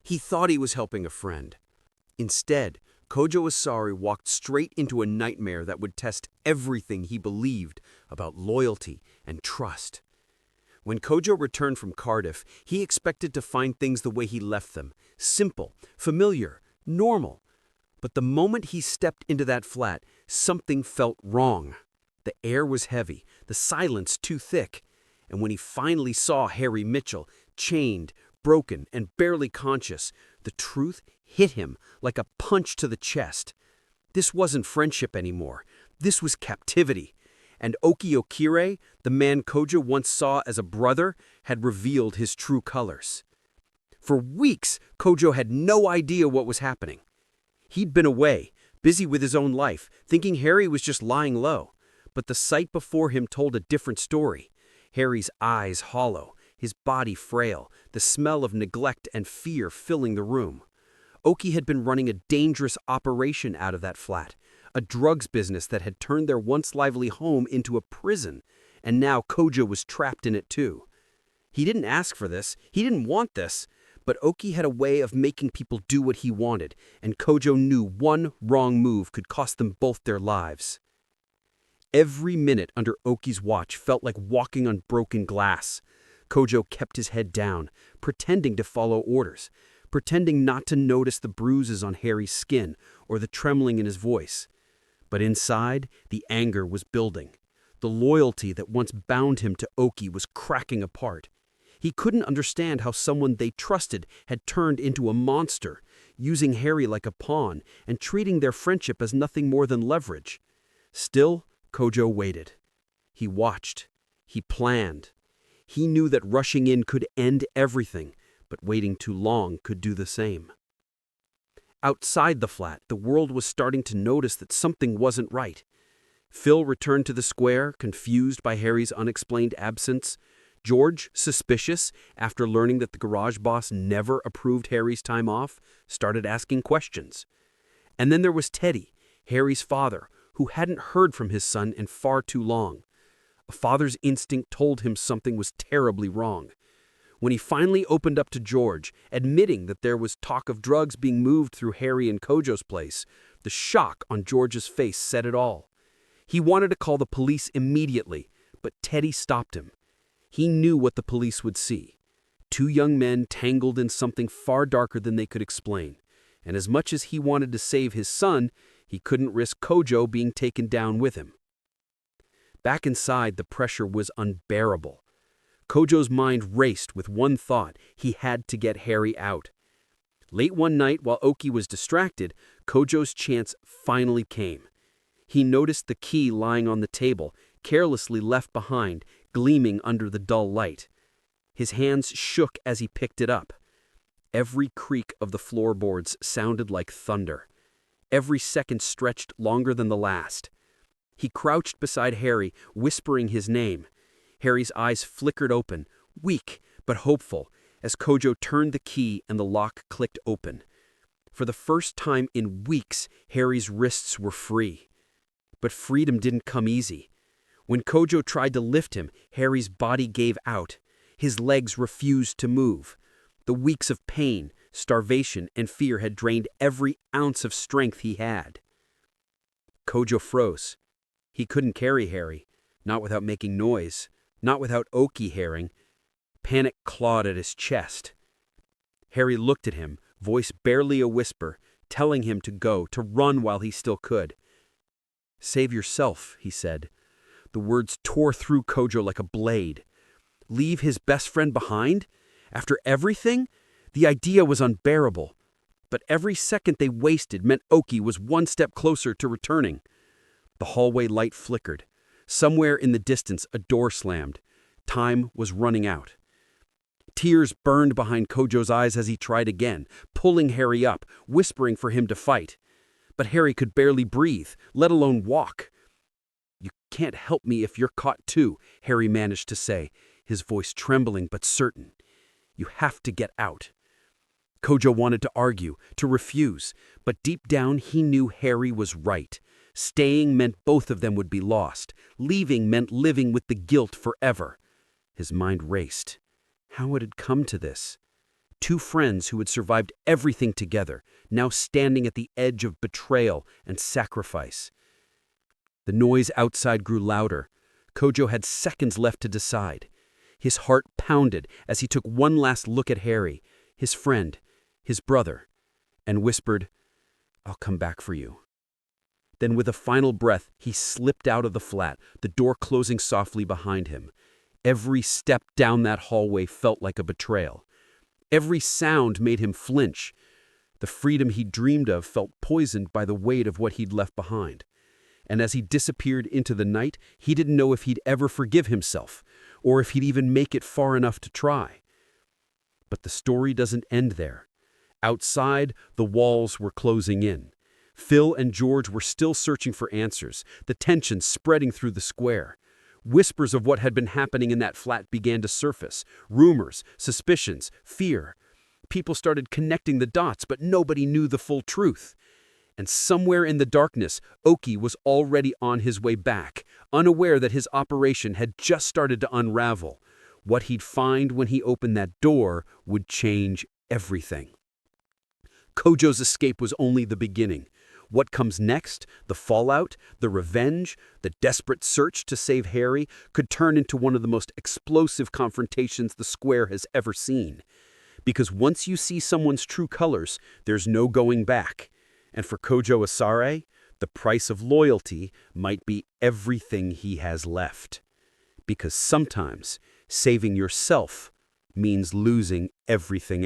He thought he was helping a friend. Instead, Kojo Asare walked straight into a nightmare that would test everything he believed about loyalty and trust. When Kojo returned from Cardiff, he expected to find things the way he left them, simple, familiar, normal. But the moment he stepped into that flat, something felt wrong. The air was heavy, the silence too thick, and when he finally saw Harry Mitchell, chained, broken, and barely conscious, the truth hit him like a punch to the chest. This wasn't friendship anymore. This was captivity. And Okie Okyere, the man Kojo once saw as a brother, had revealed his true colors. For weeks, Kojo had no idea what was happening. He'd been away, busy with his own life, thinking Harry was just lying low. But the sight before him told a different story. Harry's eyes hollow, his body frail, the smell of neglect and fear filling the room. Okie had been running a dangerous operation out of that flat, a drugs business that had turned their once lively home into a prison, and now Kojo was trapped in it too. He didn't ask for this, he didn't want this, but Okie had a way of making people do what he wanted, and Kojo knew one wrong move could cost them both their lives. Every minute under Okie's watch felt like walking on broken glass. Kojo kept his head down, pretending to follow orders, pretending not to notice the bruises on Harry's skin or the trembling in his voice. But inside, the anger was building. The loyalty that once bound him to Okie was cracking apart. He couldn't understand how someone they trusted had turned into a monster, using Harry like a pawn and treating their friendship as nothing more than leverage. Still, Kojo waited. He watched. He planned. He knew that rushing in could end everything, but waiting too long could do the same. Outside the flat, the world was starting to notice that something wasn't right. Phil returned to the square, confused by Harry's unexplained absence. George, suspicious, after learning that the garage boss never approved Harry's time off, started asking questions. And then there was Teddy, Harry's father, who hadn't heard from his son in far too long. A father's instinct told him something was terribly wrong. When he finally opened up to George, admitting that there was talk of drugs being moved through Harry and Kojo's place, the shock on George's face said it all. He wanted to call the police immediately, but Teddy stopped him. He knew what the police would see. Two young men tangled in something far darker than they could explain, and as much as he wanted to save his son, he couldn't risk Kojo being taken down with him. Back inside, the pressure was unbearable. Kojo's mind raced with one thought: he had to get Harry out. Late one night, while Okie was distracted, Kojo's chance finally came. He noticed the key lying on the table, carelessly left behind, gleaming under the dull light. His hands shook as he picked it up. Every creak of the floorboards sounded like thunder. Every second stretched longer than the last. He crouched beside Harry, whispering his name. Harry's eyes flickered open, weak but hopeful, as Kojo turned the key and the lock clicked open. For the first time in weeks, Harry's wrists were free. But freedom didn't come easy. When Kojo tried to lift him, Harry's body gave out. His legs refused to move. The weeks of pain, starvation, and fear had drained every ounce of strength he had. Kojo froze. He couldn't carry Harry, not without making noise, not without Okie hearing. Panic clawed at his chest. Harry looked at him, voice barely a whisper, telling him to go, to run while he still could. "Save yourself," he said. The words tore through Kojo like a blade. Leave his best friend behind? After everything? The idea was unbearable. But every second they wasted meant Okie was one step closer to returning. The hallway light flickered. Somewhere in the distance, a door slammed. Time was running out. Tears burned behind Kojo's eyes as he tried again, pulling Harry up, whispering for him to fight. But Harry could barely breathe, let alone walk. "You can't help me if you're caught too," Harry managed to say, his voice trembling but certain. "You have to get out." Kojo wanted to argue, to refuse, but deep down he knew Harry was right. Staying meant both of them would be lost. Leaving meant living with the guilt forever. His mind raced. How had it come to this? Two friends who had survived everything together, now standing at the edge of betrayal and sacrifice. The noise outside grew louder. Kojo had seconds left to decide. His heart pounded as he took one last look at Harry, his friend, his brother, and whispered, "I'll come back for you." Then with a final breath, he slipped out of the flat, the door closing softly behind him. Every step down that hallway felt like a betrayal. Every sound made him flinch. The freedom he dreamed of felt poisoned by the weight of what he'd left behind. And as he disappeared into the night, he didn't know if he'd ever forgive himself, or if he'd even make it far enough to try. But the story doesn't end there. Outside, the walls were closing in. Phil and George were still searching for answers, the tension spreading through the square. Whispers of what had been happening in that flat began to surface. Rumors, suspicions, fear. People started connecting the dots, but nobody knew the full truth. And somewhere in the darkness, Okie was already on his way back, unaware that his operation had just started to unravel. What he'd find when he opened that door would change everything. Kojo's escape was only the beginning. What comes next, the fallout, the revenge, the desperate search to save Harry, could turn into one of the most explosive confrontations the square has ever seen. Because once you see someone's true colors, there's no going back. And for Kojo Asare, the price of loyalty might be everything he has left. Because sometimes saving yourself means losing everything else.